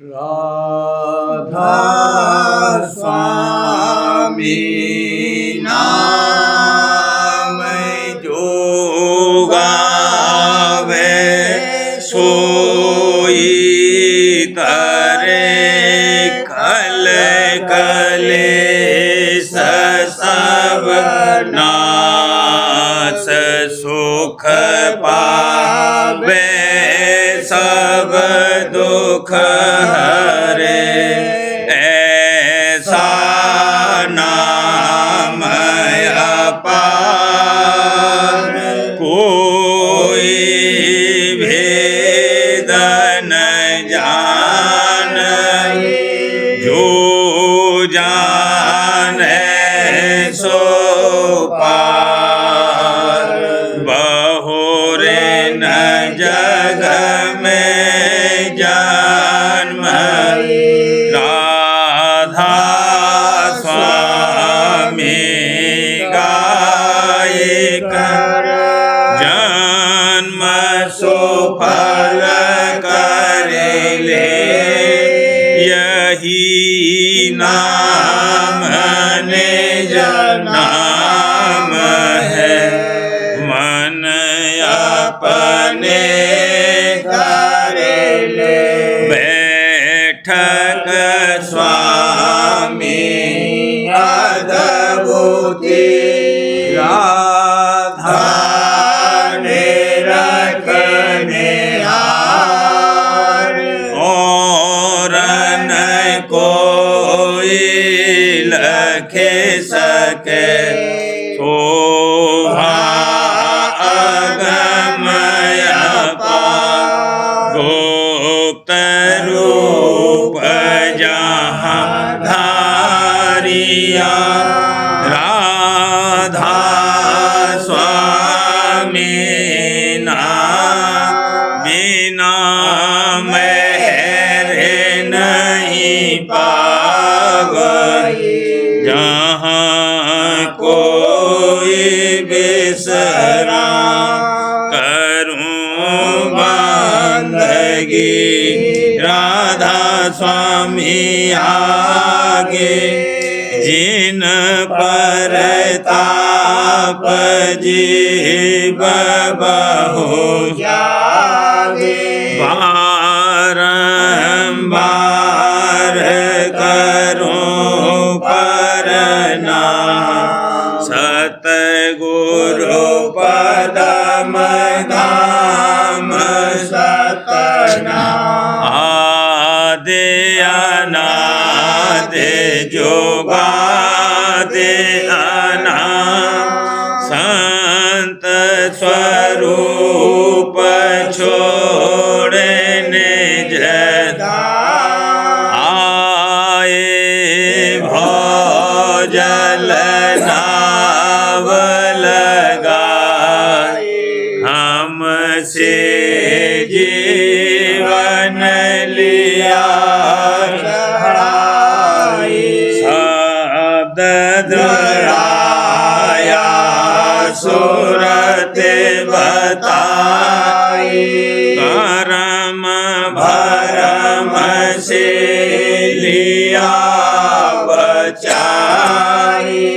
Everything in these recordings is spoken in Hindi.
राधा स्वामी नाम जो गावे सोई तरे कल कलेश सब नाश सुख पावे सब दुख हरे ऐसा नाम अपार कोई भेद न जाने जो जाने सो पार बहुरे न जग में जन्म राधा स्वामी गाय कर जन्म सुफल करे ले यही नाम निज नाम है मन अपने करे ले बैठक स्वामी अद्भुति राधा ने रखने हार और न कोई लखे सके शोभा अगमय गुप्त रूप जहाँ धारिया राधा स्वामी बिना मेरे नहीं पावई जहाँ कोई बिसरा करूं बंदगी राधा स्वामी आगे जिन पर ताप जीव बहु जागे बारंबार करूं परना सतगुरु पदम धाम सतना आदि अनादि जोगादि अनाम संत स्वरूप छोड़ने जदा आए भोजल नाव लगाए हमसे जीवन लिया शब्द दोहराया सूरत बताई करम भरम से लिया बचाई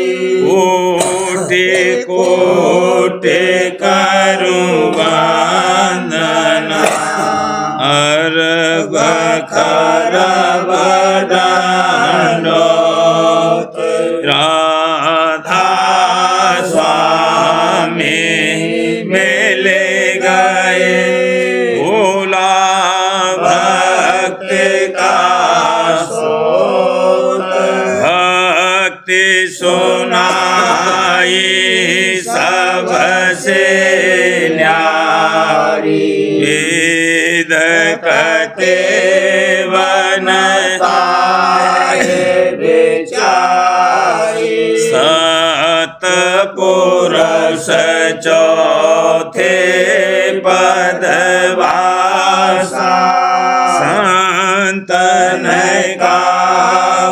कोटि कोटि करूं वंदना अर्घ खर बदनोत राधा स्वामी मिले गए भोला भक्त का सोत भक्ति सुनाई सबसे न्यारी वेद कहते वन सत पुरुष चौथे पदवासा संतन का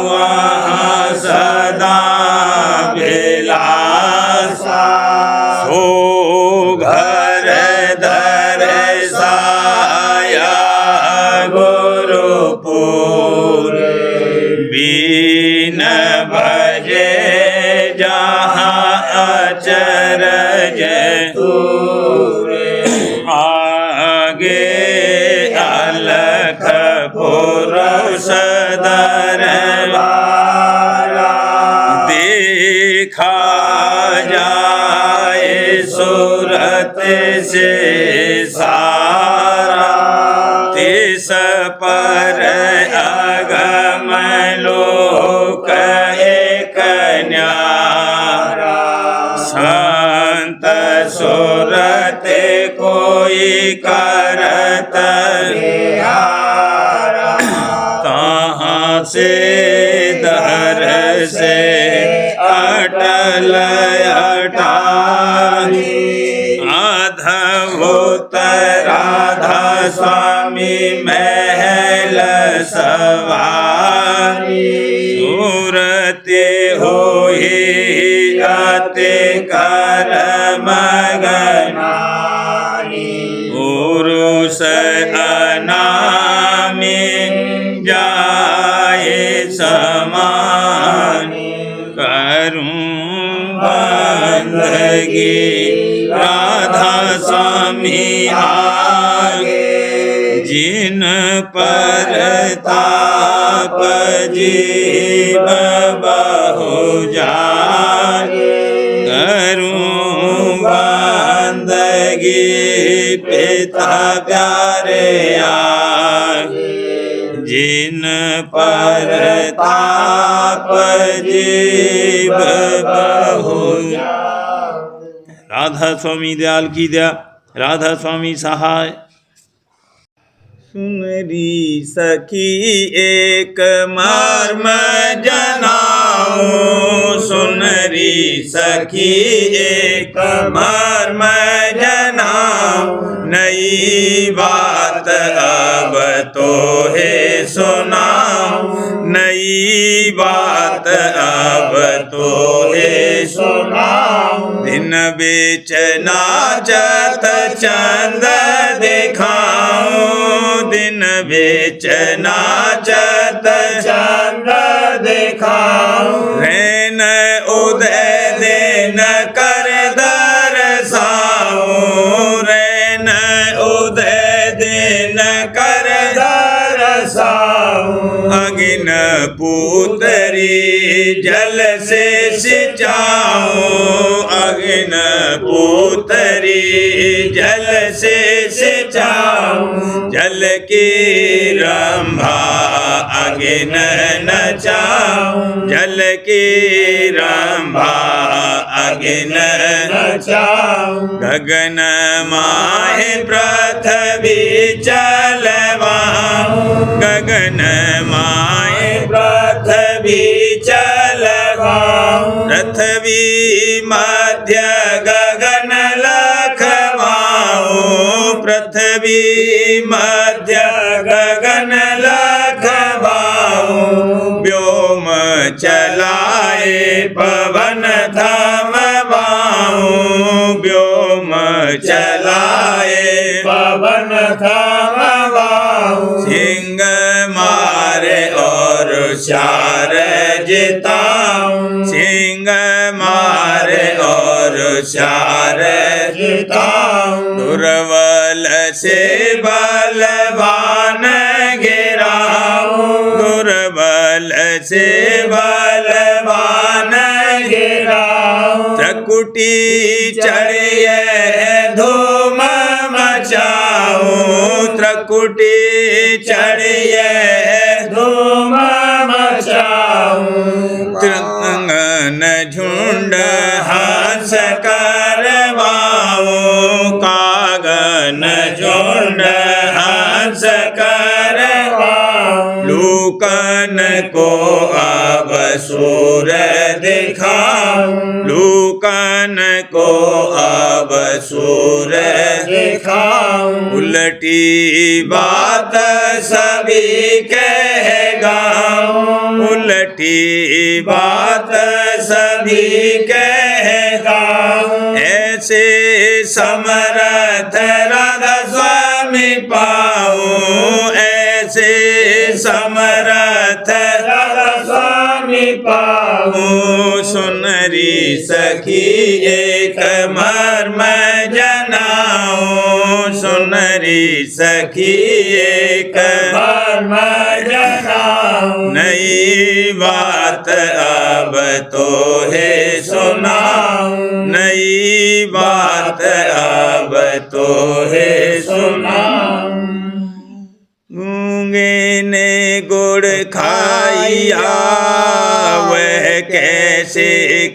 वहाँ सदा विलासा सो घर दर साया गुरु पूरे बीन भजे जहाँ अचरज तूरे आगे अलख पुरुष दरबारा देखा जाए सूरत से सारा तिस पर अगम लोक एक न्यारा संत सूरत कोई करत विहारा तहाँ से दर से अटल अटारी अद्भुत राधा स्वामी महल सवारी सूरते होई अति कर मगनारी पुरुष अनामी जाए समानी करूं बंदगी राधा स्वामी आगे जिन पर ताप जीव बहु जागे करूं बंदगी पिता प्यारे आगे जिन पर ताप जीव बहु राधा स्वामी दयाल की दया राधा स्वामी सहाय सुनरी सखी एक मर्म जनाऊं सुनरी सखी एक मर्म जनाऊं नई बात अब तो है सुनाऊं नई बात अब तो है सुनाऊं दिन बेच नाचत चंद दिखाऊं दिन बेच नाचत चंद दिखाऊं रैन उदय दिन कर दरसाऊं रैन उदय दिन कर दरसाऊं अगिन पुतरी जल से सिंचाऊं अगिन पुतरी जल से सिंचाऊं जल की रंभा अगिन नचाऊं जल की रंभा अगिन नचाऊं गगन माहे पृथ्वी चलवाऊं गगन माहे पृथ्वी चलवाऊं पृथ्वी मध्य गगन लखवाऊं पृथ्वी मध्य गगन लखवाऊं व्योम चलाए पवन थमवाऊं व्योम चलाए पवन थमवाऊं सिंह मारे और शार जिताऊं सिंह मारे और शार जिताऊं दुर्बल से बलवान गिराऊं दुर्बल से बलवान गिराऊं त्रिकुटी चढ़िए धूम मचाऊं त्रिकुटी चढ़िए धूम मचाऊं त्रिंगन झुंड हंस करवाऊं कागन झुंड हंस करवाऊं लूकन को अब सूर दिखाऊं लूकन को अब सूर दिखाऊं उल्टी बात सभी कह गाऊं उल्टी बात सभी कह गाऊं ऐसे समर्थ राधा स्वामी पाऊं ऐसे समरथ राधा स्वामी पाऊं। सुनरी सखी एक मर्म जनाऊं। सुनरी सखी एक मर्म जनाऊं। नई बात अब तो है सुनाऊं। नई बात अब तो है सुनाऊं। गूंगे ने गुड़ खाइया वह कैसे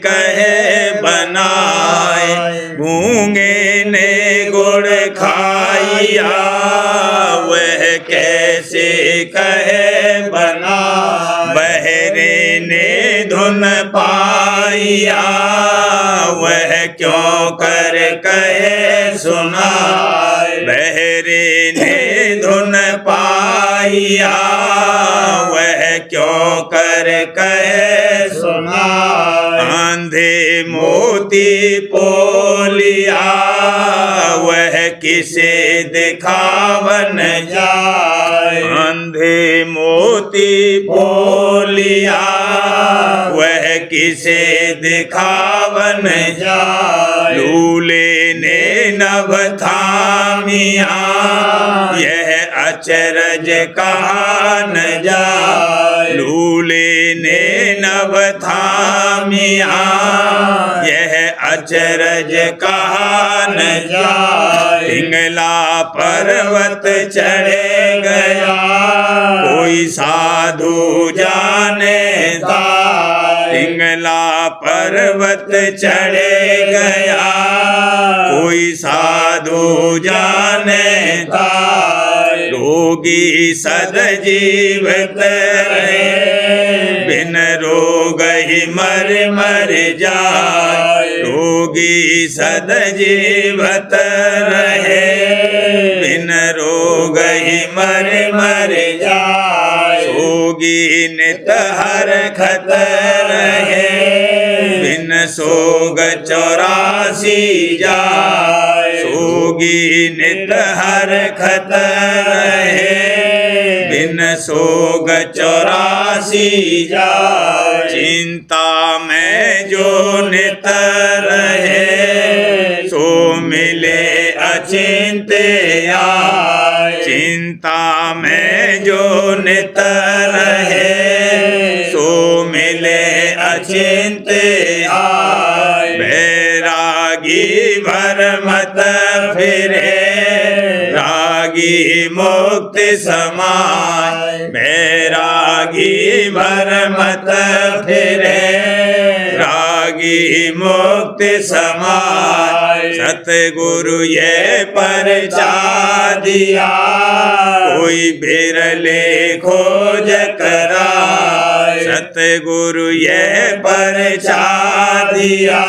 कहे बनाए। गूंगे ने गुड़ खाइया वह कैसे कहे बनाए। बहरे ने धुन पाइया वह क्यों कर कहे सुनाए। बहरे ने धुन पाइया वह क्यों कर कहे सुनाए। आंधे मोती पोलिया वह किसे दिखावन जाए। आंधे मोती पोलिया वह किसे दिखावन जाए। लूले ने नभ थामिया यह अचरज कहा न जाए। लूले ने नभ थामिया यह अचरज कहा न जाए। पिंगला पर्वत चढ़े गया कोई साधु जाने दाए। पिंगला पर्वत चढ़े गया कोई साधु जाने दाए। रोगी सद जीवित रहे बिन रोग ही मर मर जाए। रोगी सद जीवित रहे बिन रोग ही मर मर जाए। सोगी नित हर खत रहे बिन सोग 84 जाए। सोगी नित हर खत रहे बिन सोग 84 जाए। चिंता में जो नित रहे सो मिले अचिंत आए। चिंता में जो नित रहे सो मिले अचिंत आए। बैरागी भर मत फिरे रागी मुक्त समाए। बैरागी भर मत फिरे रागी मुक्त समाए। सतगुरु ये परचा दिया कोई बिरले खोज कराए। सतगुरु ये परचा दिया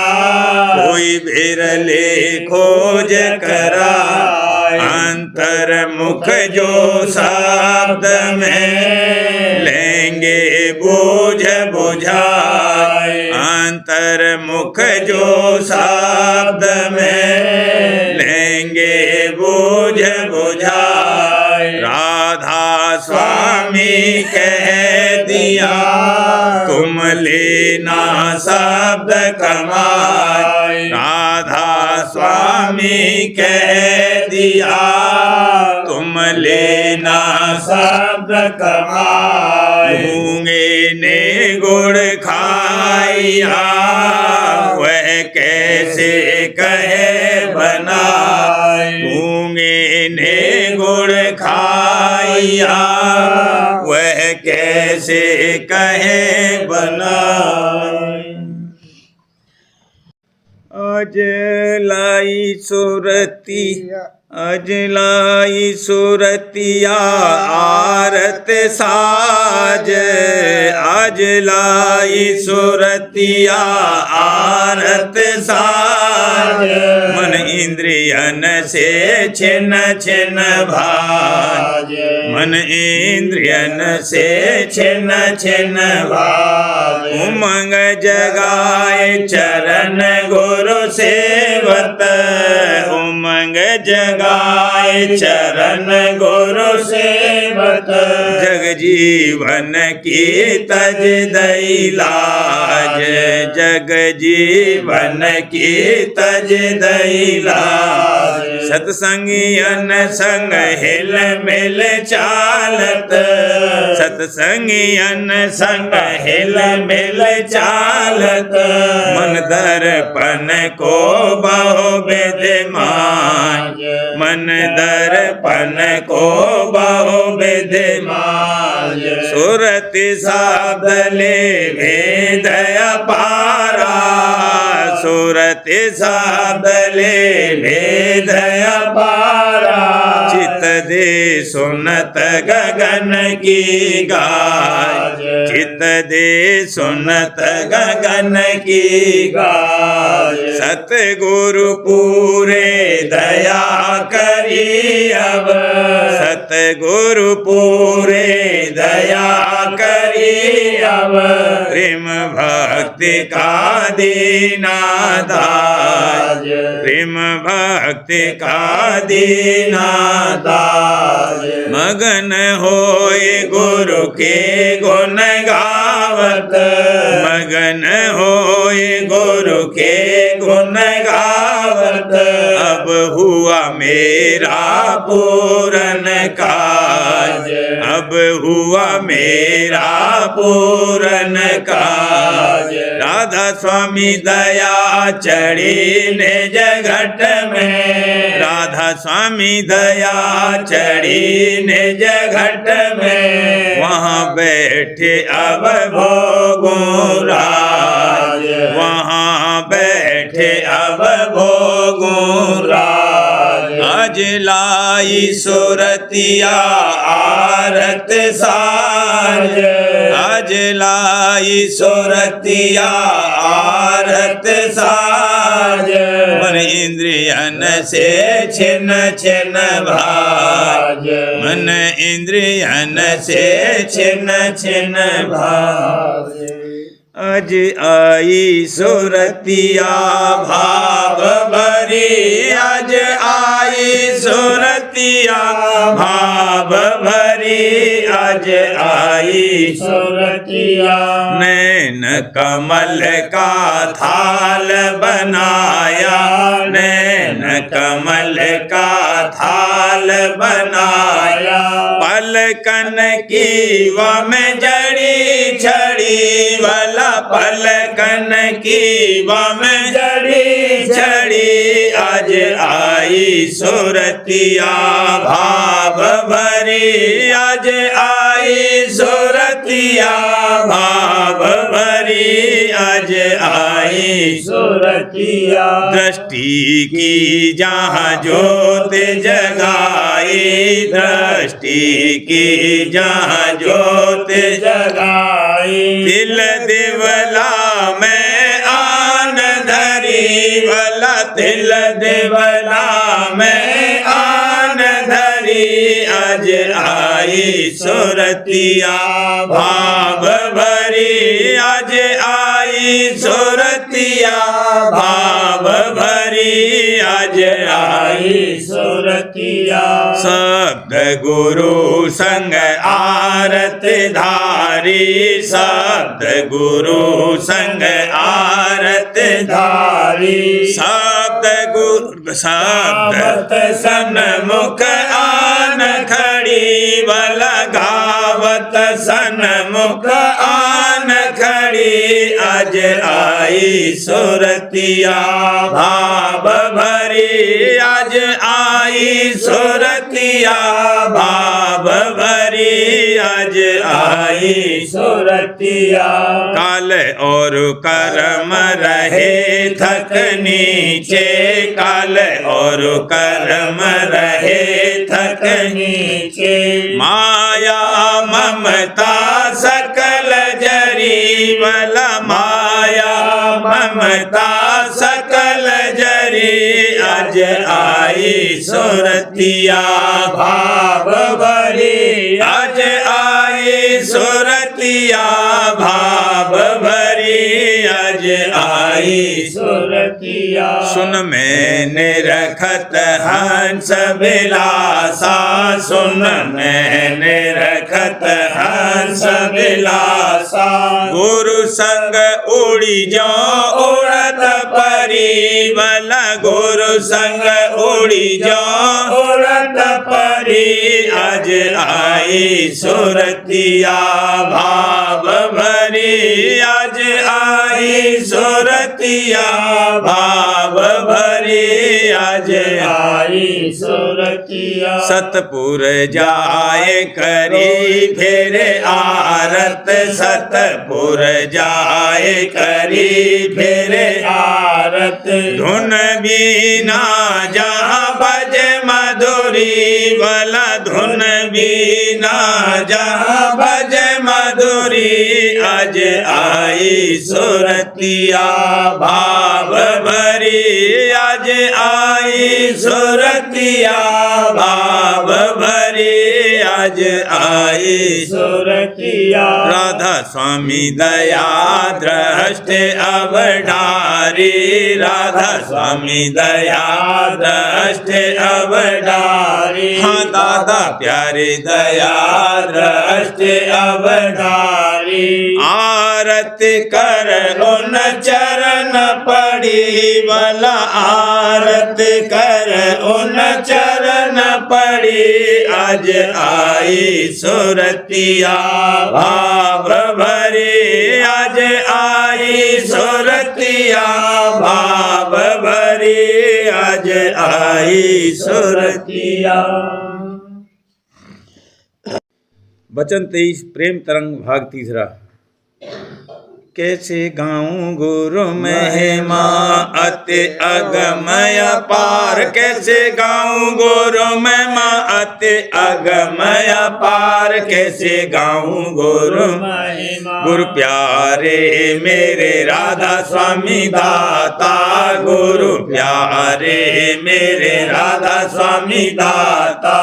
कोई बिरले खोज कराए। अंतर मुख जो शब्द में लेंगे बोझ बुझाए। अंतर मुख जो शब्द में लेंगे बोझ बुझाए। राधा स्वामी कह दिया तुम लेना शब्द कमाए। राधा स्वामी कह दिया तुम लेना शब्द कमाए। गूंगे ने गुड़ खाइया वह कैसे कहे बनाए। गूंगे ने गुड़ खाइया वह कैसे कहे बनाए। अजलाई सुरती अजलाई सुरतिया आरत साज। अजलाई सुरतिया आरत साज। मन इंद्रियन से छिन छिन भाज। मन इंद्रियन से छिन छिन भाज। उमंग जगाए चरण गुरु सेवत। उमंग जगाए चरण गुरु सेवत। सेवत जग जीवन की तज दई लाज, जग जीवन की तज दई लाज। सतसंगियन संग हिल मिल चालत, सतसंगियन संग हिल मिल चालत। मन दर्पण को बहु विद्यमान, मन दर्पण को बहु विद्यमान। सुरति शब्द ले भेद अपारा, सुरति शब्द ले भेद अपारा। चित दे सुनत गगन की गाज, चित दे सुनत गगन की गाज। सतगुरु पूरे दया करी अब, सतगुरु पूरे दया करी अब। प्रेम भक्ति का दीना दाज, प्रेम भक्ति का दीना दाज। मगन होए गुरु के गुण गावत, मगन होए गुरु के गुण गावत। अब हुआ मेरा पूरन काज, अब हुआ मेरा पूरन काज। राधा स्वामी दया चढ़ी निज घट में, राधा स्वामी दया चढ़ी निज घट में। वहाँ बैठे अब भोगों राज, वहाँ बैठे अब भोगों राज। आज लाई सुरतिया आरत साज, आज लाई सुरतिया आरत साज। मन इंद्रियन से छिन छिन भाज, मन इंद्रियन से छिन छिन भाज। आज आई सुरतिया भाव भरी, आज आई सुरतिया भाव भरी, आज आई सुरतिया। नैन कमल का थाल बनाया, नैन कमल का थाल बनाया। पलकन की वम जड़ी छड़ी वाला, पलकन की वम जड़ी छड़ी। आज आई सुरतिया भाव भरी, आज आई सुरतिया भाव भरी, आज आई सुरतिया। दृष्टि की जहाँ ज्योत जगाई, दृष्टि की जहाँ ज्योत जगाई। दिल देवला में आन धरी वाला, दिल देवला में आन धरी। आज आई सुरतिया भाव भरी, आज आई सुरतिया भाव भरी, आज आई सुरतिया। शब्द गुरु संग आरत धारी, शब्द गुरु संग आरत धारी। शब्द गुरु शब्द सन्मुख आन खड़ी वाला, गावत सन्मुख आन खड़ी। आज आई सुरतिया भाव भरी, आज आई सुरतिया भाव भरी, आज आई सुरतिया। काल और कर्म रहे थक नीचे, काल और कर्म रहे थक नीचे। माया ममता सकल जरी वाला, माया ममता सकल जरी। आज आई सुरतिया भाव भरी, आज आई सुरतिया भाव भरी, आज आई आई सुरतिया सुन मैंने रखत हंस बिलासा सुन मैंने रखत हंस बिलासा गुरु संग उड़ी जो उड़त परी बला गुरु संग उड़ी जो उड़त परी आज आई सुरतिया भाव भरी आज आई सुरतिया भाव भरी आज आई सुरतिया सतपुर जाए करी फिर आरत सतपुर जाए करी फिर आरत धुन बीना जहाँ बज मधुरी वाला धुन बीना जहाँ बज मधुरी आज आई सुरतिया भाव भरी आज आई सुरतिया भाव भरी आज आई सुरतिया राधा स्वामी दया दृष्ट अवधारी राधा स्वामी दया दृष्ट अवधारी हाँ दादा प्यारे दया दृष्ट अवधारी आरत कर उन चरण पड़ी वाला आरत कर उन चरण पड़ी आज आई सुरतिया भाव भरी आज आई सुरतिया भाव भरी आज आई सुरतिया। वचन 23 प्रेम तरंग भाग 3। कैसे गाऊं गुरु महिमा अति अगमय पार कैसे गाऊं गुरु महिमा अति अगमय पार कैसे गाऊं गुरु महिमा गुरु प्यारे मेरे राधा स्वामी दाता गुरु प्यारे मेरे राधा स्वामी दाता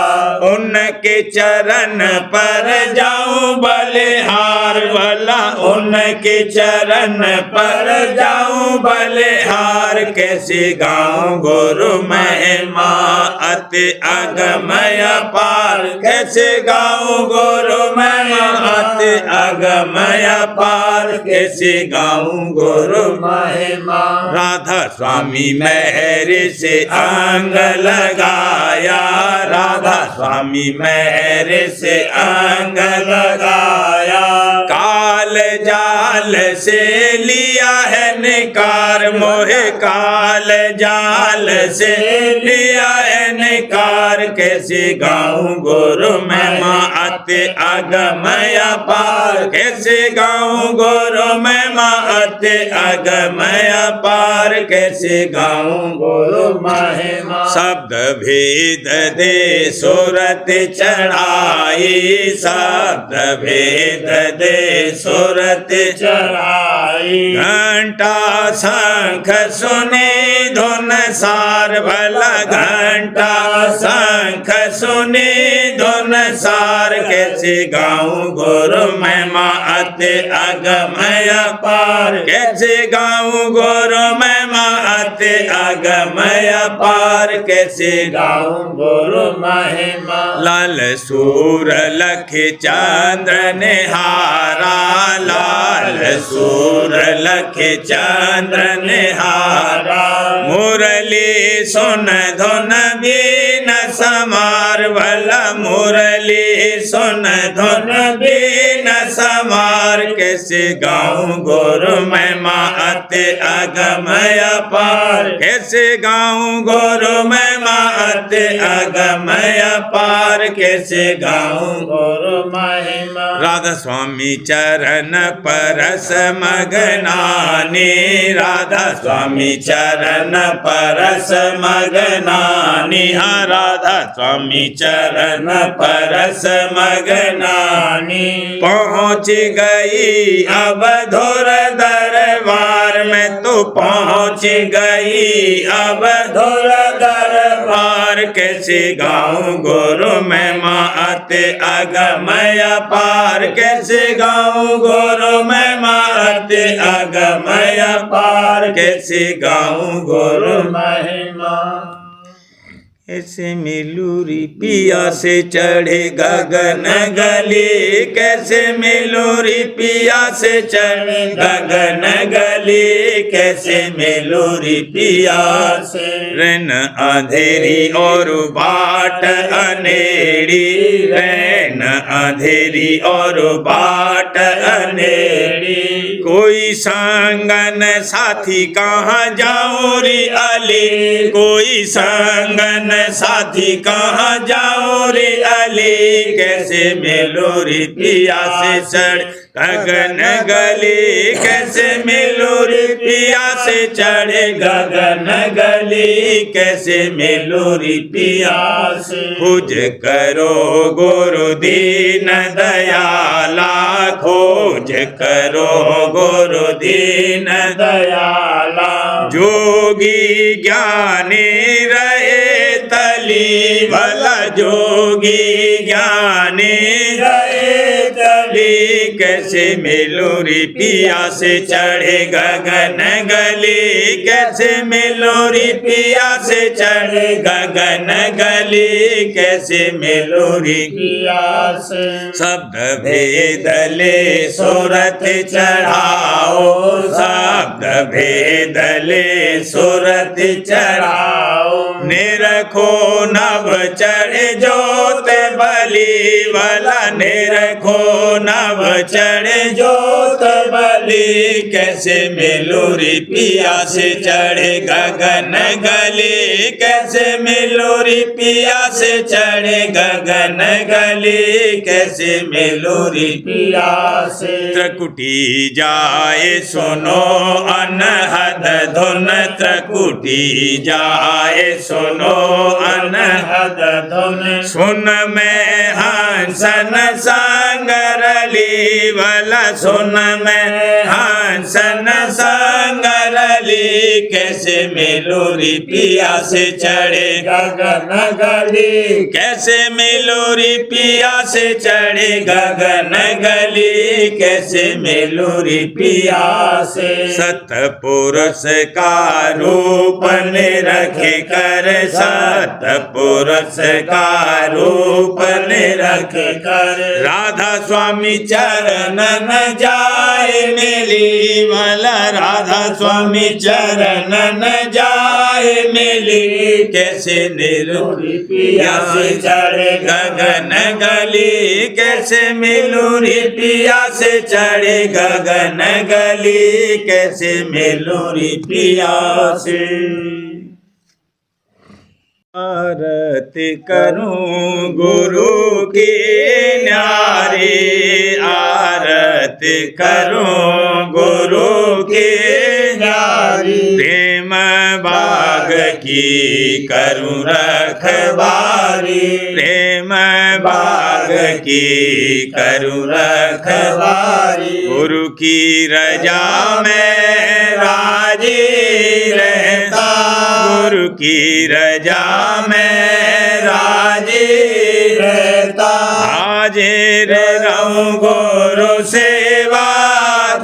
उनके चरण पर जाऊं बलिहार वाला उनके चरण पर जाऊं बलिहार कैसे गाऊं गुरु महिमा अति अगमय पार कैसे गाऊं गुरु महिमा अति अगमय पार कैसे गाऊं गुरु महिमा राधा स्वामी मेरे से अंग लगाया राधा स्वामी मेरे से अंग लगाया काल जाल से लिया है निकार मोहे काल जाल से लिया है निकार कैसे गाऊं गुरु महिमा अति अगमय पार कैसे गाऊं गुरु महिमा अति अगमय पार कैसे गाऊं गुरु महिमा शब्द भेद दे सुरत चढ़ाई शब्द भेद दे सुरत चढ़ाई घंटा शंख सुने धुन सार भला घंटा शंख सुने धुन सार कैसे गाऊं गुरु महिमा अति अगमय पार कैसे गाऊं गुरु महिमा अति अगमय पार कैसे गाऊं गुरु महिमा लाल सूर लख चंद्र निहारा लाल सूर लख चंद्र निहारा मुरली सुन धुन बीन समार भला मुरली सुन धुन बीन समार कैसे गाऊं गुरु महिमा अति अगमय पार कैसे गाऊं गुरु महिमा अति अगमय पार कैसे गाऊं गुरु महिमा राधा स्वामी चरण परस मगनानी राधा स्वामी चरण परस मगनानी हाँ राधा स्वामी चरण परस मगनानी पहुँच गई अब धुर दरबार में तो पहुँच गई अब धुर दरबार पार कैसे गाऊं गुरु महिमा अति अगमय पार कैसे गाऊं गुरु महिमा अति अगमय पार कैसे गाऊं गुरु महिमा कैसे मिलूरी पिया से चढ़े गगन गली कैसे मिलूरी पिया से चढ़े गगन गली कैसे मिलूरी पिया से रैन अंधेरी और बाट अनेड़ी रैन अंधेरी और बाट अनेड़ी कोई संगन साथी कहाँ जाऊं रे अली कोई संगन साथी कहाँ जाओ रे अली कैसे मिलो रे पिया से चढ़ गगन गली कैसे मिलो रे पिया से चढ़े गगन गली कैसे मिलो रे पिया से खोज करो गुरु दीन दयाला खोज करो गुरु दीन दयाला जोगी ज्ञानी रहे तली भला जोगी ज्ञानी रहे तली कैसे मिलो रे पिया से चढ़े गगन गली कैसे मिलो रे पिया से चढ़े गगन गली कैसे मिलो रे पिया से शब्द भेदले सूरत चढ़ाओ शब्द भेदले सूरत चढ़ाओ निरखो नभ चढ़े जोत बली वाला निरखो नभ चढ़े जोत बली कैसे मिलो रे पिया से चढ़े गगन गली कैसे मिलो रे पिया से चढ़े गगन गली कैसे मिलो रे पिया से त्रकुटी जाए सुनो अनहद धुन त्रकुटी जाए सुनो अनहद धुन सुन में हंसन संगरली वाला सुन में हंसन संगरली कैसे मिलो रे पिया से चढ़े गगन गली कैसे मिलो रे पिया से चढ़े गगन गली कैसे मिलो रे पिया से सतपुरुष का रूप निरखे कर सतपुरुष का रूप निरखे कर राधा स्वामी चरणन जाए मिली वाला राधा स्वामी चरणन जाए मिली कैसे मिलो रे पिया से चढ़े गगन गली कैसे मिलो रे पिया से चढ़े गगन गली कैसे मिलो रे पिया से आरती करूं गुरु की न्यारी आरती करूं गुरु की न्यारी प्रेम बाग की करूं रखवारी प्रेम बाग की करूं रखवारी गुरु की रजा में राजी रहता गुरु की रजा में राजी रहता हाजिर रहूं गुरु सेवा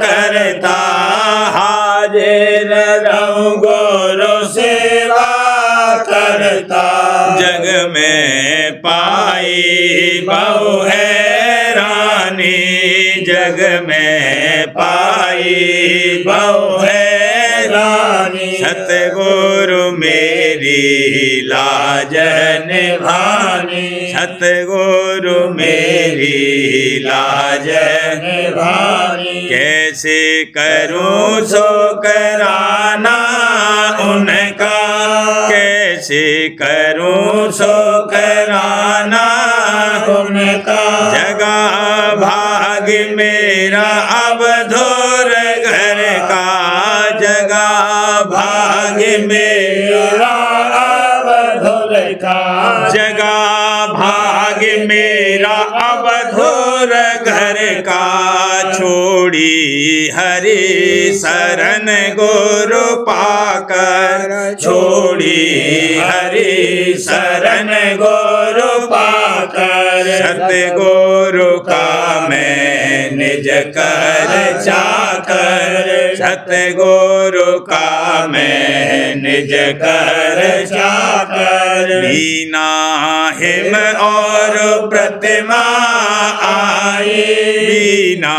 करता हाजिर रहूं गुरु सेवा करता जग में पाई बहु है रानी जग में पाई बहु है रानी सतगुरु मेरी लाज निभानी सतगुरु मेरी लाज निभानी कैसे करूं सो कराना उनका कैसे करूं सो कराना उनका जगा भाग मेरा अब धोर घर का जगा भाग मेरा अब धोर का जगा भाग मेरा अब धोर घर का छोड़ी हरि शरण गुरु पाकर, छोड़ी हरि शरण गुरु पाकर, सतगुरु का मैं निज कर चाकर, सतगुरु का मैं निज कर चाकर। मीना हिम और प्रतिमा आई, मीना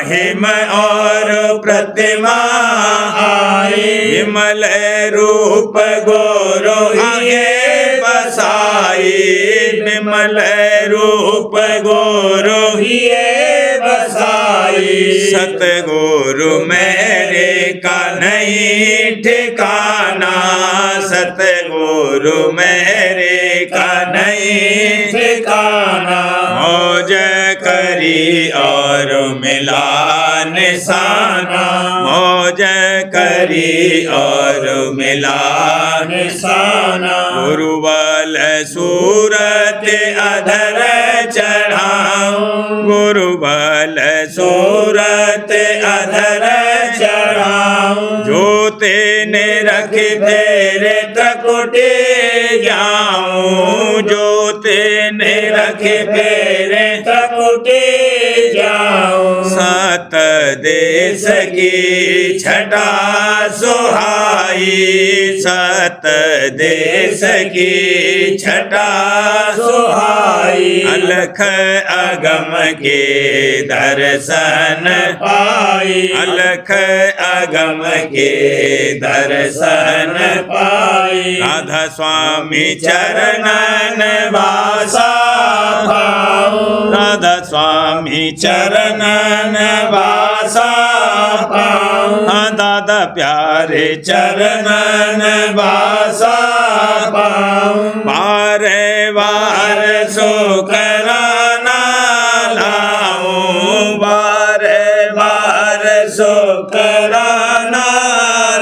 हिम और प्रतिमा आई, विमल रूप गुरु ये बसाई, विमल रूप गुरु ये बसाई। सतगुरु मेरे का नहीं ठिकाना, सतगुरु मेरे का नहीं ठिकाना। मौज करी और मिला निशाना, मौज करी और मिला निशाना। गुरुबल सूरत अधर चढ़ाऊं, गुरुबल सूरत अधर चढ़ाऊं। जो तेने रखे तेरे त्रिकुटी जाऊं, जो तेने रखे तेरे त्रिकुटी जाऊं। सत देश की छटा सुहाई, सत देश की छटा सुहाई। अलख अगम के दर्शन पाई, अलख अगम के दर्शन पाई। राधा स्वामी चरणन वासा पाऊं, राधा स्वामी चरणन वासा पाऊं। दादा प्यारे चरणन वासा पाऊं। बारे बार सुकराना लाऊं, बारे बार सुकराना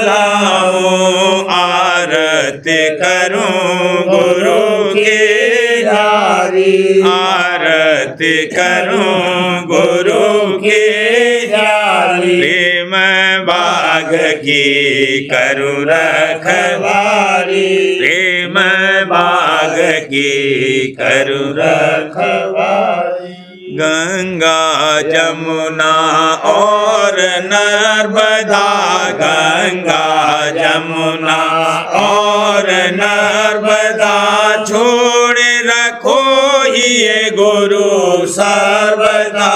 लाऊं। आरती करूं गुरु की धारी, आरती करूं गुरु की धारी। प्रेम बाग की करूं रखवारी, प्रेम बाग की करूं रखवारी। गंगा जमुना और नर्मदा, गंगा जमुना और नर्मदा छोड़ रखो ये गुरु सर्वदा,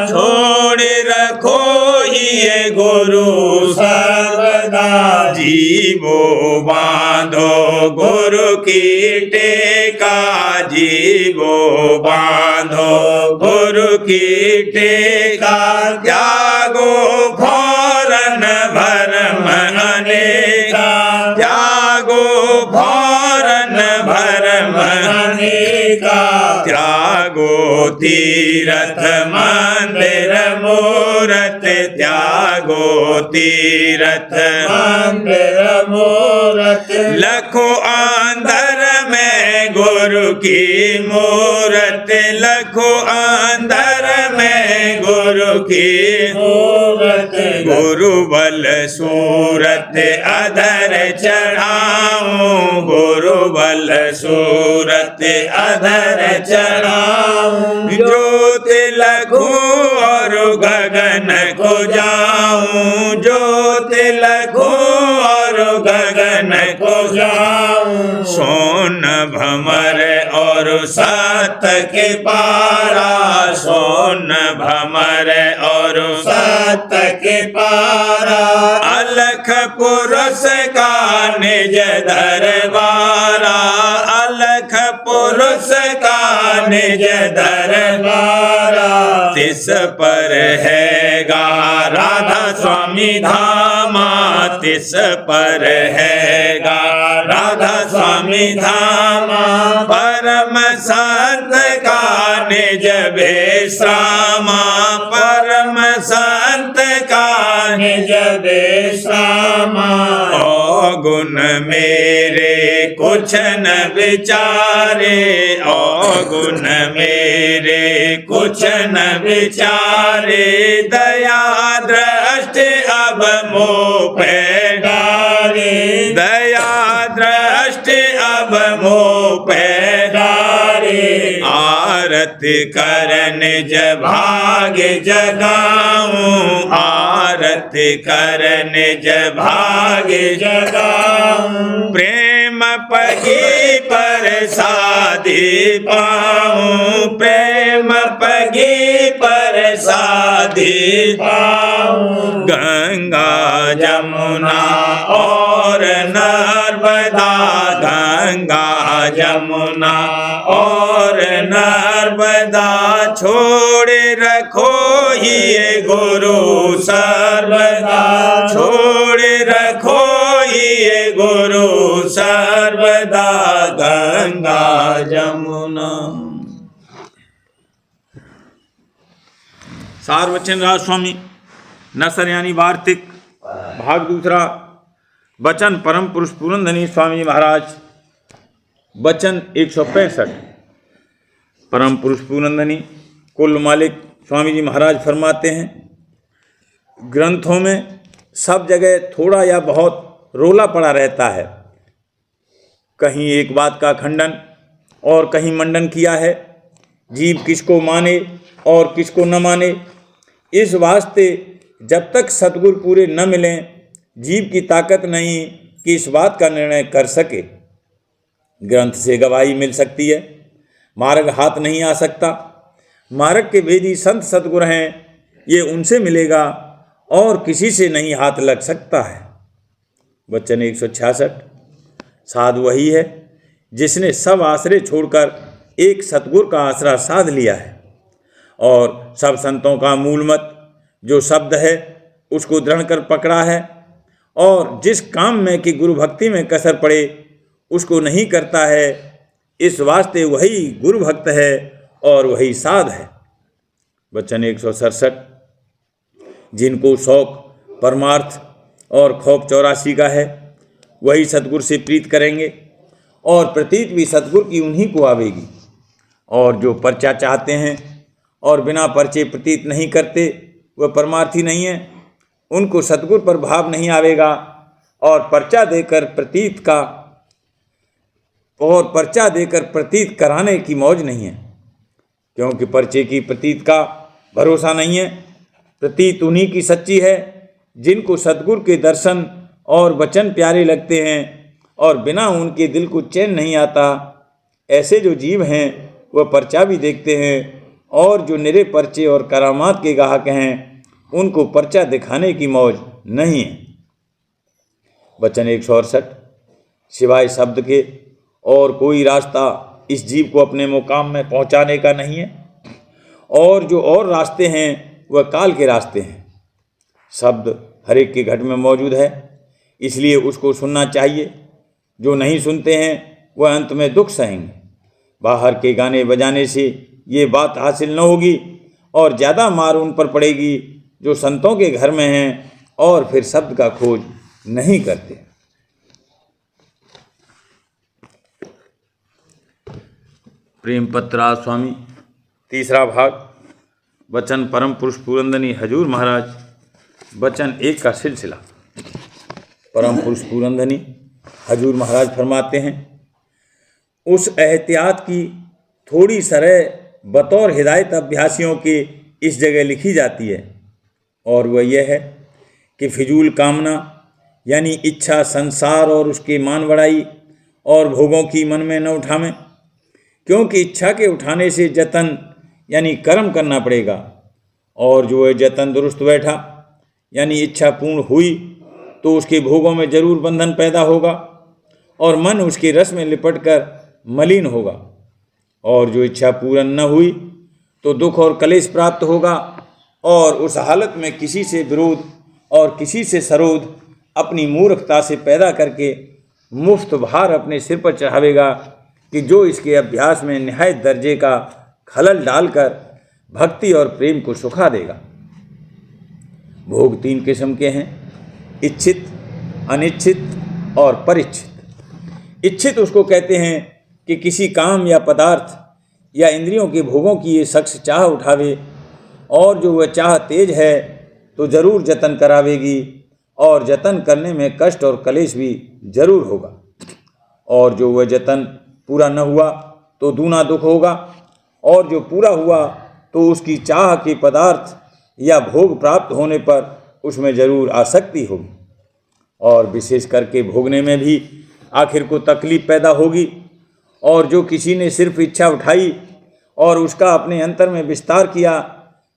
छोड़ रखो ये गुरु सर्वदा। जीवो बांधो गुरु की टेका, जीवो बांधो गुरु की टेका। त्यागो फौरन भरम अनेका, त्यागो फौरन भरम अनेका। त्यागो तीरथ मंदिर मूरत, त्यागो तीरथ मंदिर मूरत। लखो अंदर में गुरु की मूरत, लखो अंदर में गुरु की मूरत। गुरु बल सूरत अधर चढ़ाऊं, गुरु बल सूरत अधर चढ़ाऊं। ज्योत लखूं और गगन को जाऊं, ज्योत लखूं और गगन को जाऊं। सोन भमर और सात के पारा, सोन भमर और सात के पारा। अलख पुरुष का निज दरबारा, अलख पुरुष का निज दरबारा। तिस पर है गा राधा स्वामी धामा, तिस पर है गा राधा स्वामी धामा। परम संत का निज विश्रामा, परम संत का निज विश्रामा। गुण मेरे कुछ न विचारे, गुण मेरे कुछ न विचारे, दया दृष्टि अब मोह पे डारे, दया दृष्टि अब मोह पे डारे, आरती करन जब भाग जगाऊं, आरती करन जब भाग जगाऊं, प्रेम पगी परसादी पाऊं, प्रेम पगी परसादी पाऊं, गंगा जमुना और नर्मदा, गंगा जमुना और नर्मदा, छोड़ रखो ये गुरु सर्वदा, छोड़ रखो ये गुरु सर्वदा, गंगा जमुना। सार वचन राज स्वामी नसर यानी वार्तिक भाग दूसरा। वचन परम पुरुष पूरनधनी स्वामी महाराज। वचन 165। परम पुरुष पूरनधनी कुल मालिक स्वामी जी महाराज फरमाते हैं, ग्रंथों में सब जगह थोड़ा या बहुत रोला पड़ा रहता है। कहीं एक बात का खंडन और कहीं मंडन किया है। जीव किसको माने और किसको न माने, इस वास्ते जब तक सद्गुरु पूरे न मिलें, जीव की ताकत नहीं कि इस बात का निर्णय कर सके। ग्रंथ से गवाही मिल सकती है, मार्ग हाथ नहीं आ सकता। मार्ग के वेदी संत सद्गुरु हैं, ये उनसे मिलेगा और किसी से नहीं हाथ लग सकता है। वचन 166। साध वही है जिसने सब आश्रय छोड़कर एक सतगुरु का आसरा साध लिया है और सब संतों का मूल मत जो शब्द है उसको दृढ़ कर पकड़ा है, और जिस काम में कि गुरु भक्ति में कसर पड़े उसको नहीं करता है। इस वास्ते वही गुरु भक्त है और वही साध है। वचन 167। जिनको शौक परमार्थ और खौफ 84 का है, वही सतगुरु से प्रीत करेंगे और प्रतीत भी सतगुरु की उन्हीं को आवेगी। और जो पर्चा चाहते हैं और बिना पर्चे प्रतीत नहीं करते, वह परमार्थी नहीं है। उनको सतगुरु पर भाव नहीं आवेगा और पर्चा देकर प्रतीत कराने की मौज नहीं है, क्योंकि पर्चे की प्रतीत का भरोसा नहीं है। प्रतीत उन्हीं की सच्ची है जिनको सतगुरु के दर्शन और वचन प्यारे लगते हैं और बिना उनके दिल को चैन नहीं आता। ऐसे जो जीव हैं वह पर्चा भी देखते हैं, और जो निरे पर्चे और करामात के गाहक हैं उनको पर्चा दिखाने की मौज नहीं है। वचन 168। सिवाय शब्द के और कोई रास्ता इस जीव को अपने मुकाम में पहुंचाने का नहीं है, और जो और रास्ते हैं वह काल के रास्ते हैं। शब्द हर एक के घट में मौजूद है, इसलिए उसको सुनना चाहिए। जो नहीं सुनते हैं वह अंत में दुख सहेंगे। बाहर के गाने बजाने से ये बात हासिल न होगी और ज़्यादा मार उन पर पड़ेगी जो संतों के घर में हैं और फिर शब्द का खोज नहीं करते। प्रेम पत्र स्वामी तीसरा भाग। वचन परम पुरुष पूरनधनी हजूर महाराज। वचन 1 का सिलसिला। परम पुरुष पूरनधनी हजूर महाराज फरमाते हैं, उस एहतियात की थोड़ी सरह बतौर हिदायत अभ्यासियों के इस जगह लिखी जाती है, और वह यह है कि फिजूल कामना यानी इच्छा संसार और उसके मान बढ़ाई और भोगों की मन में न उठावें, क्योंकि इच्छा के उठाने से जतन यानी कर्म करना पड़ेगा, और जो जतन दुरुस्त बैठा यानी इच्छा पूर्ण हुई तो उसके भोगों में जरूर बंधन पैदा होगा और मन उसके रस में लिपटकर मलिन होगा, और जो इच्छा पूर्ण न हुई तो दुख और कलेश प्राप्त होगा, और उस हालत में किसी से विरोध और किसी से सरोध अपनी मूर्खता से पैदा करके मुफ्त भार अपने सिर पर चढ़ावेगा कि जो इसके अभ्यास में निहायत दर्जे का खलल डालकर भक्ति और प्रेम को सुखा देगा। भोग 3 किस्म के हैं, इच्छित, अनिच्छित और परिच्छित। इच्छित उसको कहते हैं कि किसी काम या पदार्थ या इंद्रियों के भोगों की ये शख्स चाह उठावे, और जो वह चाह तेज है तो जरूर जतन करावेगी, और जतन करने में कष्ट और कलेश भी जरूर होगा, और जो वह जतन पूरा न हुआ तो दूना दुख होगा, और जो पूरा हुआ तो उसकी चाह के पदार्थ या भोग प्राप्त होने पर उसमें जरूर आसक्ति होगी, और विशेष करके भोगने में भी आखिर को तकलीफ पैदा होगी। और जो किसी ने सिर्फ इच्छा उठाई और उसका अपने अंतर में विस्तार किया,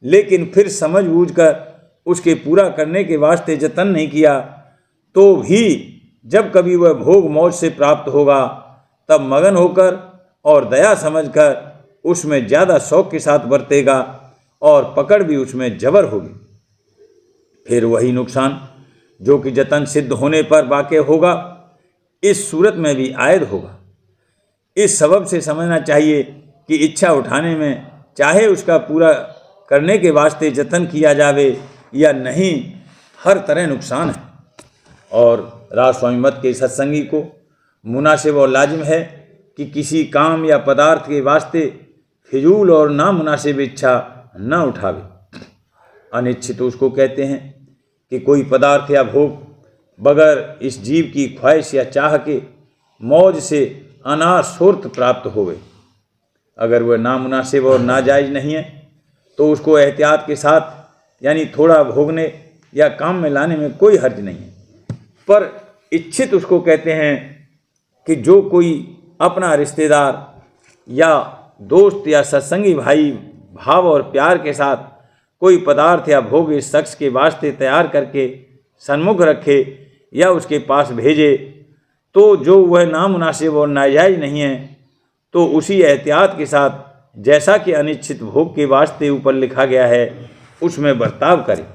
लेकिन फिर समझ बूझ कर उसके पूरा करने के वास्ते जतन नहीं किया, तो भी जब कभी वह भोग मौज से प्राप्त होगा तब मगन होकर और दया समझकर उसमें ज़्यादा शौक के साथ बरतेगा, और पकड़ भी उसमें जबर होगी। फिर वही नुकसान जो कि जतन सिद्ध होने पर वाक़ई होगा, इस सूरत में भी आयद होगा। इस सबब से समझना चाहिए कि इच्छा उठाने में चाहे उसका पूरा करने के वास्ते जतन किया जावे या नहीं, हर तरह नुकसान है। और राजस्वामी मत के सत्संगी को मुनासिब और लाजिम है कि किसी काम या पदार्थ के वास्ते फिजूल और नामुनासिब इच्छा न उठावे। अनिच्छित उसको कहते हैं कि कोई पदार्थ या भोग बगैर इस जीव की ख्वाहिश या चाह के मौज से अनासुर्त प्राप्त होवे। अगर वह नामुनासिब और नाजायज़ नहीं है तो उसको एहतियात के साथ यानी थोड़ा भोगने या काम में लाने में कोई हर्ज नहीं है। पर इच्छित उसको कहते हैं कि जो कोई अपना रिश्तेदार या दोस्त या सत्संगी भाई भाव और प्यार के साथ कोई पदार्थ या भोग इस शख्स के वास्ते तैयार करके सन्मुख रखे या उसके पास भेजे, तो जो वह नामुनासिब और नाजायज़ नहीं है तो उसी एहतियात के साथ जैसा कि अनिच्छित भोग के वास्ते ऊपर लिखा गया है उसमें बर्ताव करे।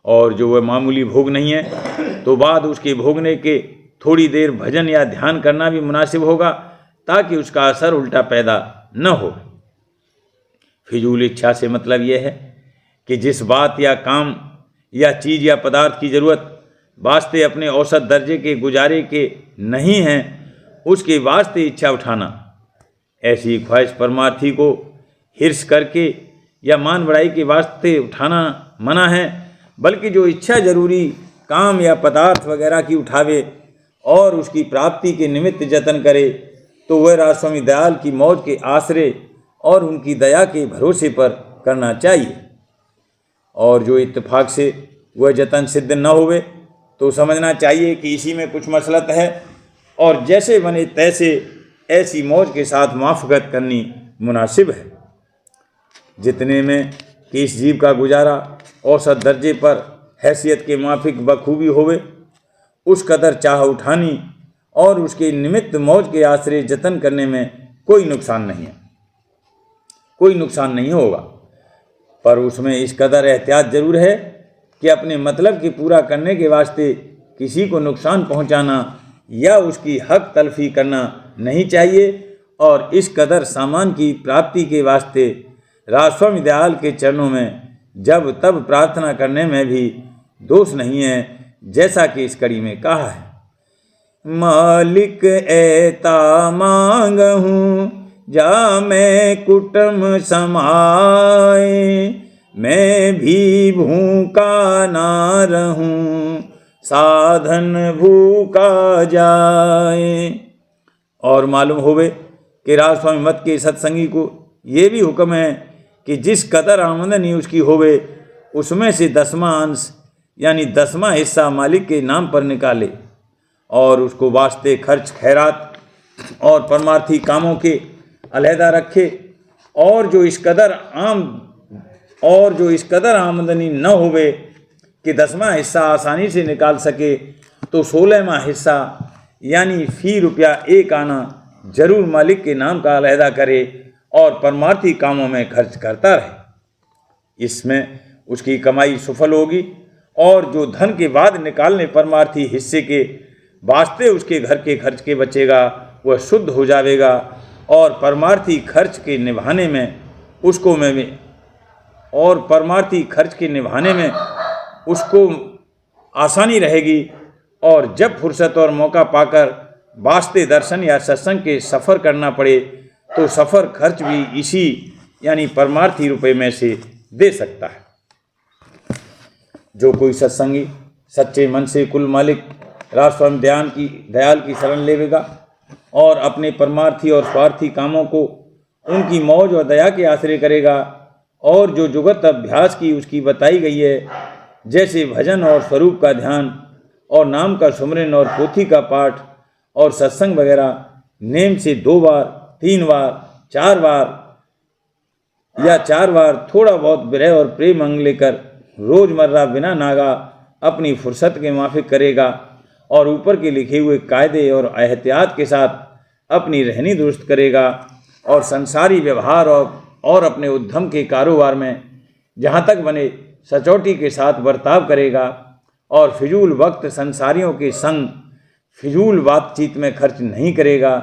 और जो वह मामूली भोग नहीं है तो बाद उसके भोगने के थोड़ी देर भजन या ध्यान करना भी मुनासिब होगा, ताकि उसका असर उल्टा पैदा न हो। फिजूल इच्छा से मतलब यह है कि जिस बात या काम या चीज़ या पदार्थ की ज़रूरत वास्ते अपने औसत दर्जे के गुजारे के नहीं हैं, उसके वास्ते इच्छा उठाना, ऐसी ख्वाहिश परमार्थी को हिर्स करके या मान बढ़ाई के वास्ते उठाना मना है। बल्कि जो इच्छा जरूरी काम या पदार्थ वगैरह की उठावे और उसकी प्राप्ति के निमित्त जतन करे, तो वह राजस्वामी दयाल की मौज के आसरे और उनकी दया के भरोसे पर करना चाहिए। और जो इत्तेफाक से वह जतन सिद्ध न होवे तो समझना चाहिए कि इसी में कुछ मसलत है, और जैसे बने तैसे ऐसी मौज के साथ मुआफ़क़त करनी मुनासिब है, जितने में कि इस जीव का गुजारा औसत दर्जे पर हैसियत के मुआफ़िक बखूबी होवे, उस कदर चाह उठानी और उसके निमित्त मौज के आश्रय जतन करने में कोई नुकसान नहीं है, कोई नुकसान नहीं होगा। पर उसमें इस कदर एहतियात ज़रूर है कि अपने मतलब के पूरा करने के वास्ते किसी को नुकसान पहुंचाना या उसकी हक तलफी करना नहीं चाहिए, और इस कदर सामान की प्राप्ति के वास्ते राजस्वामी दयाल के चरणों में जब तब प्रार्थना करने में भी दोष नहीं है, जैसा कि इस कड़ी में कहा है। मालिक ऐता मांगहूँ जा मैं कुटुम समाए, मैं भी भूखा ना रहूं साधन भूखा जाए। और मालूम होवे कि राजस्वामी मत के सत्संगी को ये भी हुक्म है कि जिस कदर आमदनी उसकी होवे उसमें से 10वां अंश यानी 10वां हिस्सा मालिक के नाम पर निकाले, और उसको वास्ते खर्च खैरात और परमार्थी कामों के अलहदा रखे। और जो इस कदर आमदनी न होवे कि 10वां हिस्सा आसानी से निकाल सके, तो 16वां हिस्सा यानी फी रुपया 1 आना जरूर मालिक के नाम का अलहदा करे और परमार्थी कामों में खर्च करता रहे। इसमें उसकी कमाई सफल होगी, और जो धन के बाद निकालने परमार्थी हिस्से के वास्ते उसके घर के खर्च के बचेगा वह शुद्ध हो जाएगा, और परमार्थी खर्च के निभाने में उसको आसानी रहेगी, और जब फुर्सत और मौका पाकर वास्ते दर्शन या सत्संग के सफ़र करना पड़े तो सफ़र खर्च भी इसी यानी परमार्थी रुपये में से दे सकता है। जो कोई सत्संगी सच्चे मन से कुल मालिक राजस्वामी दयाल की शरण लेवेगा और अपने परमार्थी और स्वार्थी कामों को उनकी मौज और दया के आश्रय करेगा और जो जुगत अभ्यास की उसकी बताई गई है, जैसे भजन और स्वरूप का ध्यान और नाम का सुमरन और पोथी का पाठ और सत्संग वगैरह नेम से 2 बार 3 बार 4 बार या 4 बार थोड़ा बहुत विरह और प्रेम अंग लेकर रोजमर्रा बिना नागा अपनी फुर्सत के माफिक करेगा और ऊपर के लिखे हुए कायदे और एहतियात के साथ अपनी रहनी दुरुस्त करेगा और संसारी व्यवहार और अपने उद्यम के कारोबार में जहाँ तक बने सचौटी के साथ बर्ताव करेगा और फिजूल वक्त संसारियों के संग फिजूल बातचीत में खर्च नहीं करेगा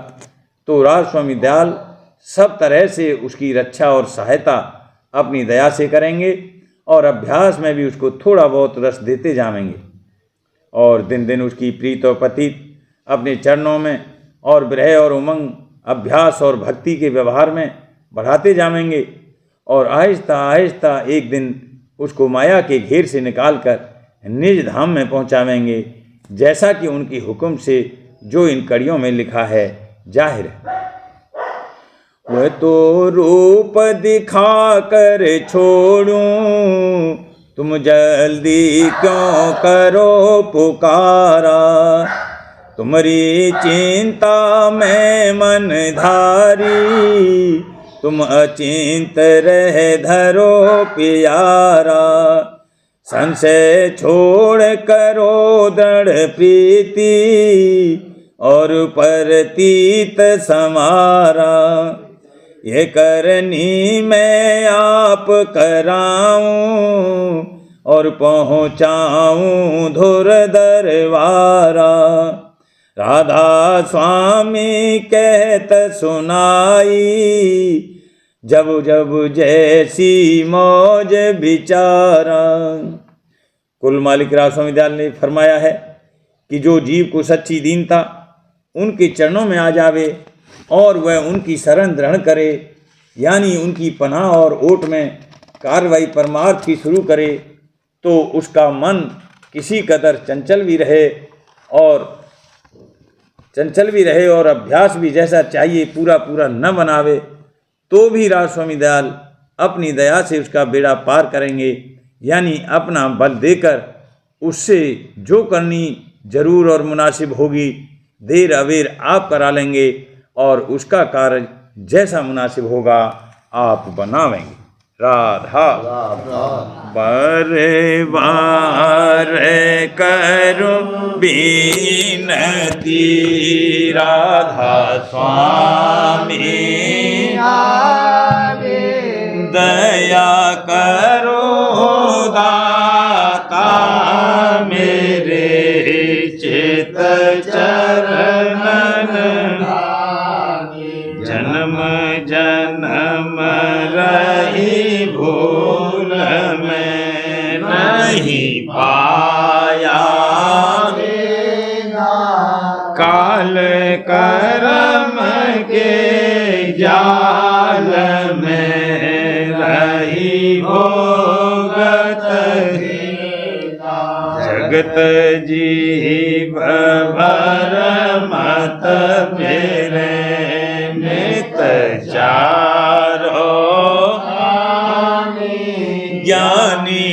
तो राजस्वामी दयाल सब तरह से उसकी रक्षा और सहायता अपनी दया से करेंगे और अभ्यास में भी उसको थोड़ा बहुत रस देते जाएंगे और दिन दिन उसकी प्रीत और पतित अपने चरणों में और विरह और उमंग अभ्यास और भक्ति के व्यवहार में बढ़ाते जाएंगे और आहिस्ता आहिस्ता एक दिन उसको माया के घेर से निकालकर निज धाम में पहुंचावेंगे, जैसा कि उनकी हुक्म से जो इन कड़ियों में लिखा है जाहिर है। वह तो रूप दिखा कर छोड़ूं, तुम जल्दी क्यों करो पुकारा, तुम्हारी चिंता में मन धारी, तुम अचिंत रह धरो प्यारा, संशय छोड़ करो दृढ़ प्रीति और परतीत समारा, ये करनी मैं आप कराऊं और पहुँचाऊं धुर दरबारा, राधा स्वामी कहत सुनाई, जब जब जैसी मौज विचारा। कुल मालिक राजस्वामी दयाल ने फरमाया है कि जो जीव को सच्ची दीनता उनके चरणों में आ जावे और वह उनकी शरण ग्रहण करे, यानी उनकी पनाह और ओट में कार्रवाई परमार्थ की शुरू करे, तो उसका मन किसी कदर चंचल भी रहे और अभ्यास भी जैसा चाहिए पूरा पूरा न बनावे, तो भी राजस्वामी दयाल अपनी दया से उसका बेड़ा पार करेंगे, यानी अपना बल देकर उससे जो करनी जरूर और मुनासिब होगी देर अवेर आप करा लेंगे और उसका कार्य जैसा मुनासिब होगा आप बनावेंगे। राधा बारे बार करो बीनती, राधा स्वामी दया करो दाता मेरे चित चरणन, जन्म जन्म रही भूल में नहीं पाया, काल कर्म के जाल में रही भोगत, जगत जीव भर मत मेरे नित चारो, ज्ञानी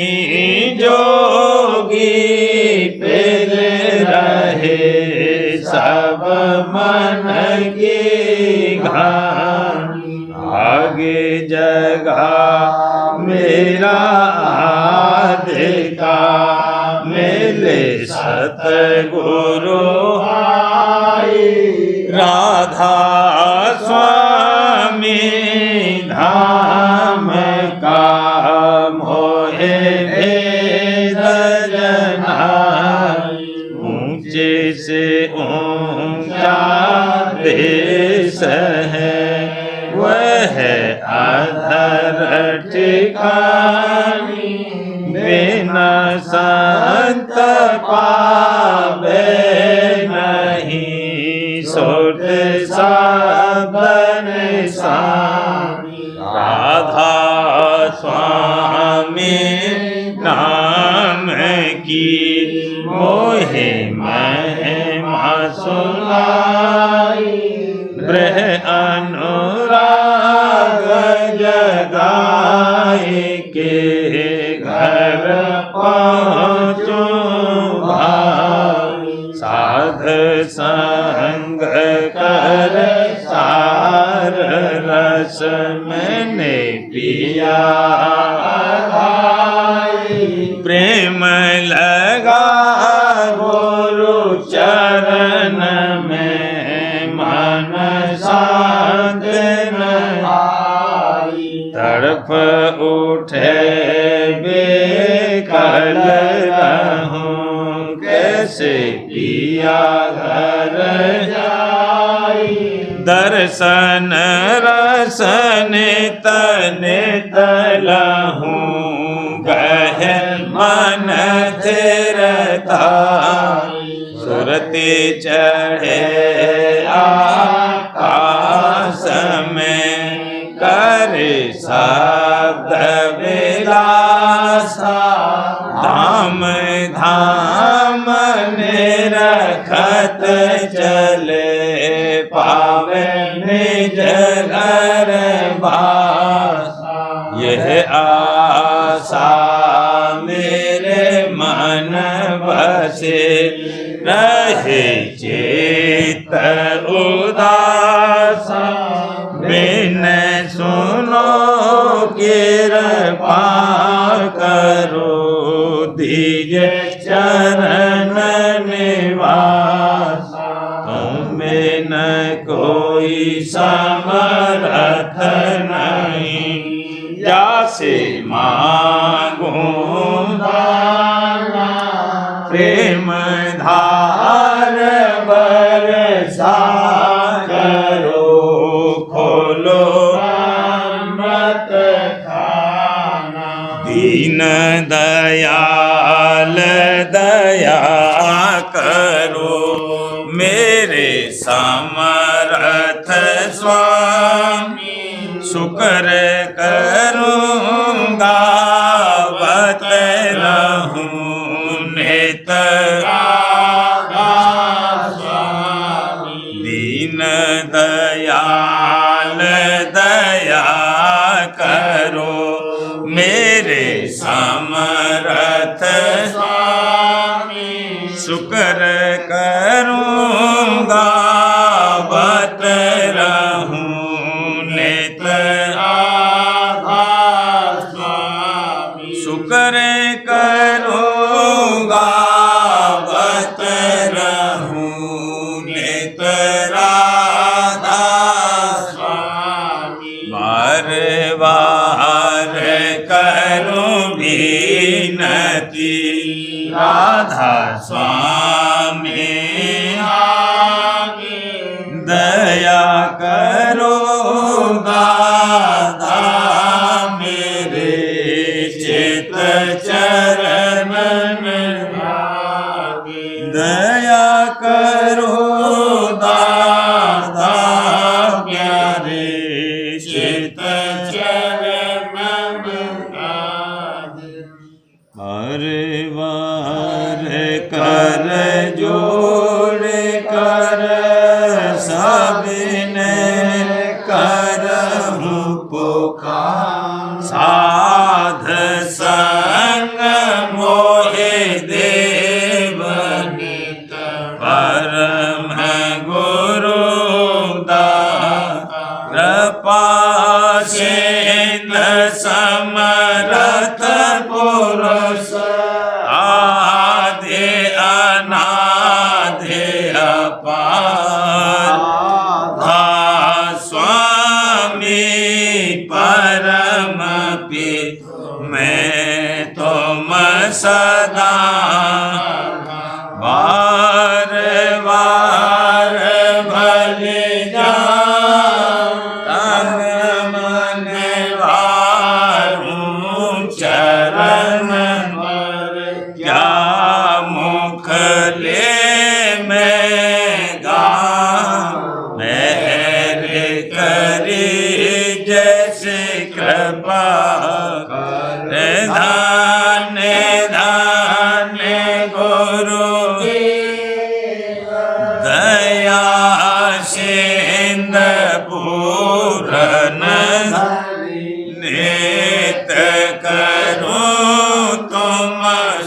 जोगी फिर रहे सब मन की घानी, आगे जगा मेरा आदिका मिले सतगुरु आई, राधा स्वामी धाम का मोहे भेद जनाई, ऊंचे से ऊंचा देश है वह अधर ठिकानी, बिन संत पावे नहीं, सुरत साधन स्वामी। राधा स्वामी नाम की मोहे महिमा सुनाई, ब्रह अनुराग जगाए के घर पहुँचो भाई। साध संग कर सार रस मैंने पिया, प्रेम लगा गुरु चरण में, मन शांत आई। तड़प उठे बेकल रहूं, कैसे पिया घर जाई। दर्शन रसन तन तलहूं, गह मन थिरता। सुरति चढ़े आकाश में, करे शब्द विलासा। धाम धाम निरखत चले, पावे निज घर बास। यह आशा मेरे मन बसे, रहे चित्त उदासा। बिन सुनो कृपा करो, दीजे चरण निवास। तुम बिन कोई समर्थ नहीं, जासे मांगूं दाना। प्रेम धार बरसा करो, खोलो अमृत खाना। दीन दयाल दया करो, मेरे समर्थ स्वामी। शुक्र करूँगा बत रहूं, नित राधा स्वामी। दीन दयाल दया करो, मेरे समर्थ स्वामी। शुक्र करूँगा बत रहूं, नित राधा स्वामी। शुक्र करूँगा बत रहूं, नित राधा स्वामी। बार बार करूं विनती, राधा स्वामी आगे। दया करो दादा मेरे, चित चरण में लागे। दया करो दादा प्यारे, चित चरण में लागे। हर बार कर जोड़ कर सबने करहूं पुकार। साध संग मोहे देव नित, परम गुरु दाता। कृपा सिंध समरथ पुरुष, आदि अनादि अपार। स्वामी परम पिता, मैं तुम सदा बार बार भले जाऊं। तन मन वारूं चरण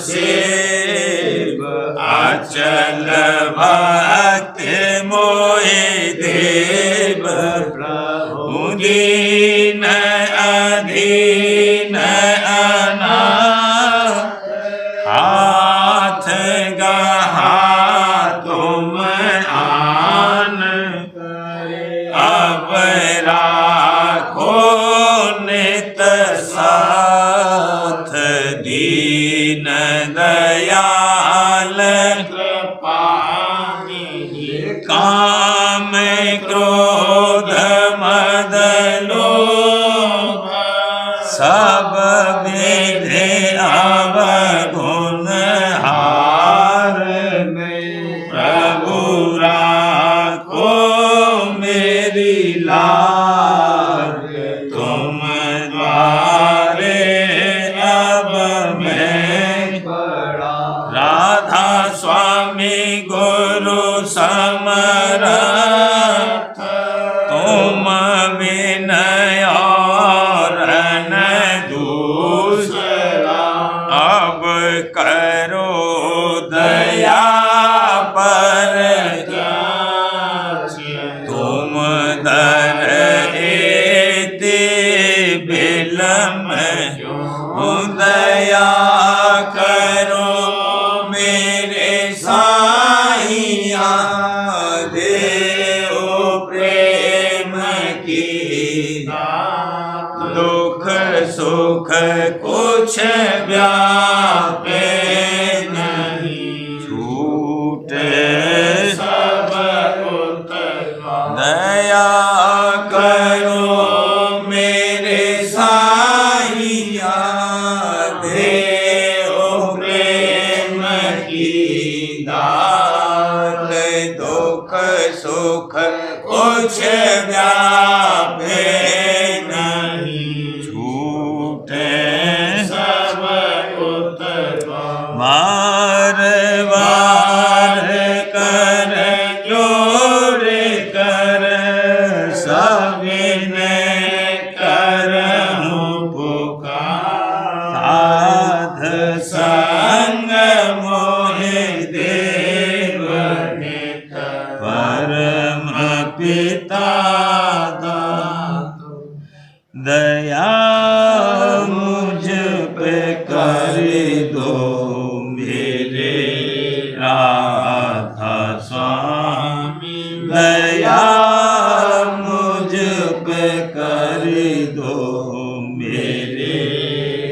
सेव अचल भक्त मोहि देव प्रभु दीन अधीन अनाथ हाथ गहा तुम आन अब राखो नित साथ दीन दयाल काम क्रोध मद लोभ सब विधि अवगुण हार प्रभु राखो मेरी लाज तुम द्वारे अब मैं राधा स्वामी गुरु समरथ तुम विनय और न दूसरा अब करो दया पर तुम दर एते बिलम दया करो मेरे साईया देव प्रेम की दुख सुख कुछ व्यापे नहीं छूटे सब दया करो मेरे साईया देव प्रेम की दात दुख सुख कुछ व्यापे नहीं छूटे सब बार बार कर जोर कर सविनय करहूं पुकार साध संग मोहि देव परम पिता दया मुझ पे कर दो मेरे राधा स्वामी दया मुझ पे कर दो मेरे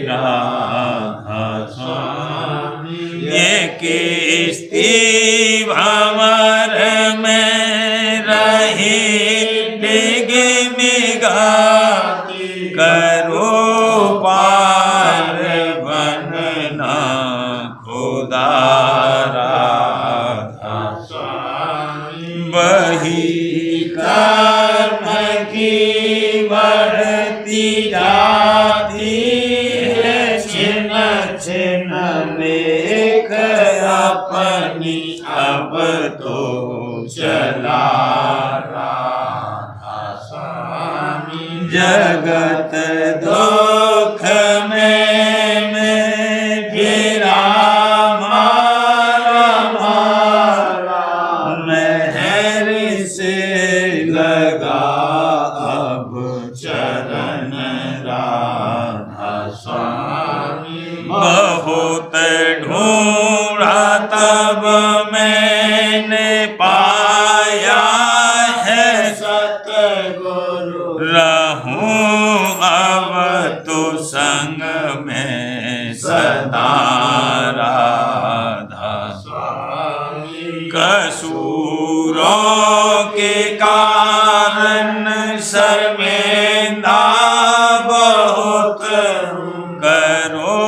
राधा स्वामी ये किस्ती भंवर में रही डिगमिगा करो पार बनना खुदा राधा स्वामी बही कर्म की बढ़ती जाती है छिन छिन लेख अपनी अब तो चला राधा स्वामी जगत दुख में गिरा मारा महर से लगा अब चरण राधा स्वामी बहुत ढूंढा तब मैंने पाया है सतगुरु रहूं अब तो संग में सदा राधा स्वामी कसूरों के कारण शर्मिंदा बहुत करो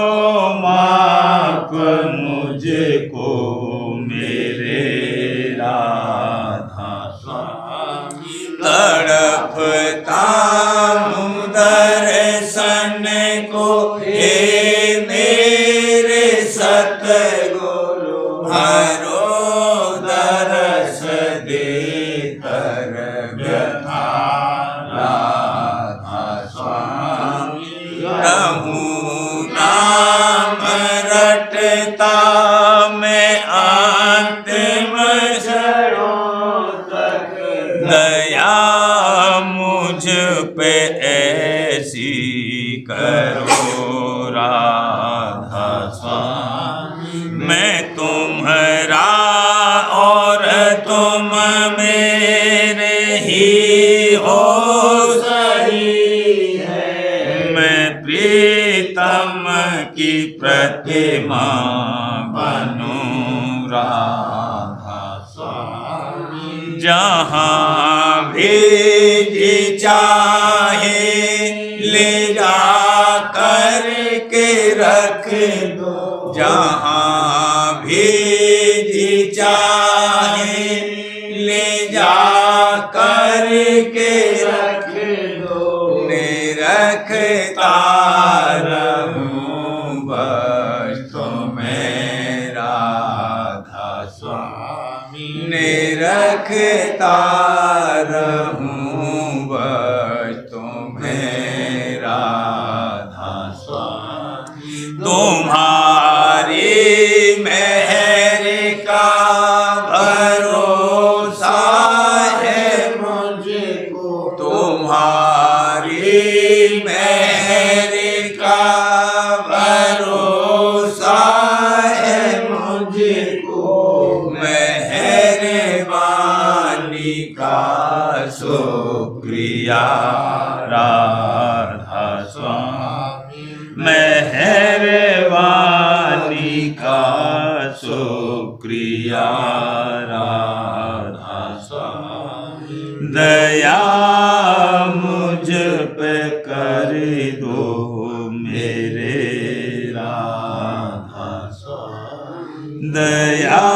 माफ मुझको मेरे राधा स्वामी तड़पता हूँ दर्शन को हे मेरे सतगुरु हरो दर्श दे कर व्यथा राधा स्वामी रहूं नाम रट करता मैं अंतिम क्षणों तक, दया मुझ पे ऐसी करो राधा स्वामी। मैं तुम्हारा और तुम मेरे ही हो सही है, मैं प्रीतम की प्रतिमा बनूं राधा स्वामी। जहाँ भी चाहे ले जा कर के रख दो, जहाँ भी चाहे ले जा कर के रख दो, निरखता रहूं बस तुम्हें राधा स्वामी, निरखता रहूं बस तुम्हें राधा स्वामी। तुम्हारी मेहर का भरोसा है मुझको, तुम्हारी मेहर का भरोसा है मुझको, मेहरबानी का शुक्रिया राधा स्वामी, मेहरबानी का शुक्रिया राधा स्वामी। दया मुझ पे कर दो मेरे राधा स्वामी, दया